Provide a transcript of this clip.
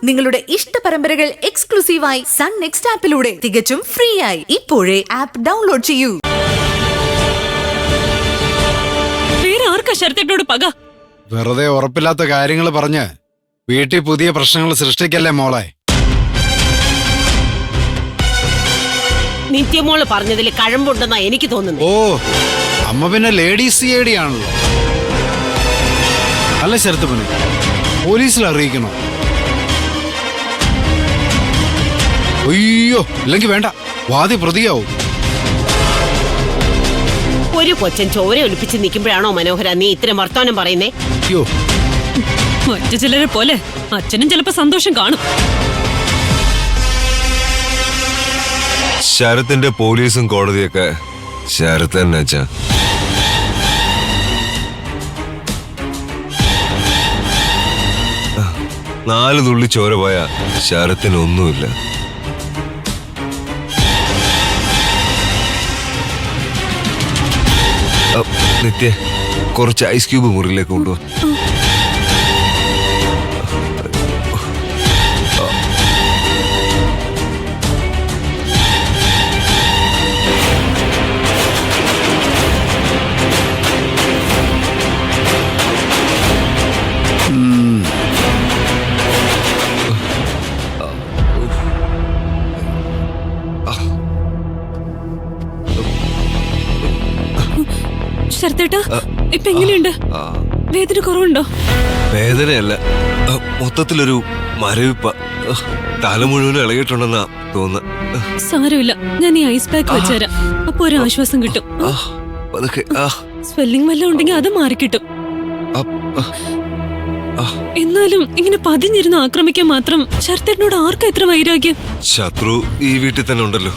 നിങ്ങളുടെ ഇഷ്ട പരമ്പരകൾ എക്സ്ക്ലൂസീവായി സൺ നെക്സ്റ്റ് ആപ്പിലൂടെ തികച്ചും ഫ്രീ ആയി ഇപ്പോഴേ ആപ്പ് ഡൗൺലോഡ് ചെയ്യൂ. ശരത്തേട്ടോട് പക വെറുതെ ഉറപ്പില്ലാത്ത കാര്യങ്ങൾ പറഞ്ഞ് വീട്ടിൽ പുതിയ പ്രശ്നങ്ങൾ സൃഷ്ടിക്കല്ലേ മോളെ. നിത്യമോള് പറഞ്ഞതിൽ കഴമ്പുണ്ടെന്നാ എനിക്ക് തോന്നുന്നു. ഓ, അമ്മ പിന്നെ ലേഡീസ് ലേഡി ആണല്ലോ. അല്ല ശരത്ത് പിന്നെ പോലീസിൽ അറിയിക്കണോ? അയ്യോ, ഇല്ലെങ്കിൽ വേണ്ട, വാദി പ്രതിയാവും. ഒരു കൊച്ചൻ ചോര ഒലിപ്പിച്ച് നിൽക്കുമ്പോഴാണോ മനോഹര നീ ഇത്രയും വർത്തമാനം പറയുന്നേ? അയ്യോ, മറ്റു ചിലരെ പോലെ അച്ഛനും ചിലപ്പോ സന്തോഷം കാണും. ശരത്തിന്റെ പോലീസും കോടതിയൊക്കെ ശരത്ത് തന്നെ അച്ഛാ. നാല് തുള്ളി ചോര പോയ ശരത്തിനൊന്നുമില്ല. നിത്യ, കുറച്ച് ഐസ് ക്യൂബ് മുറിയിലേക്ക് കൊണ്ടുപോ. ശരത്തേട്ടാ, ഇപ്പൊ എങ്ങനെയുണ്ട്? വേദന കുറവുണ്ടോ? വേദനയല്ല, മൊത്തത്തിലൊരു മരവിപ്പ. തല മുഴുവനും ഇളകിയിട്ടുണ്ടെന്നാ തോന്നുന്നു. സാരമില്ല, ഞാൻ ഈ ഐസ് പാക്ക് വെച്ചുതരാം. അപ്പൊ ഒരു ആശ്വാസം കിട്ടും. സ്വെല്ലിംഗ് വല്ലതും ഉണ്ടെങ്കിൽ അത് മാറിക്കിട്ടും. എന്നാലും ഇങ്ങനെ പതിഞ്ഞിരുന്ന് ആക്രമിക്കാൻ മാത്രം ശരത്തേട്ടനോട് ആർക്കാ എത്ര വൈരാഗ്യം? ശത്രു ഈ വീട്ടിൽ തന്നെ ഉണ്ടല്ലോ.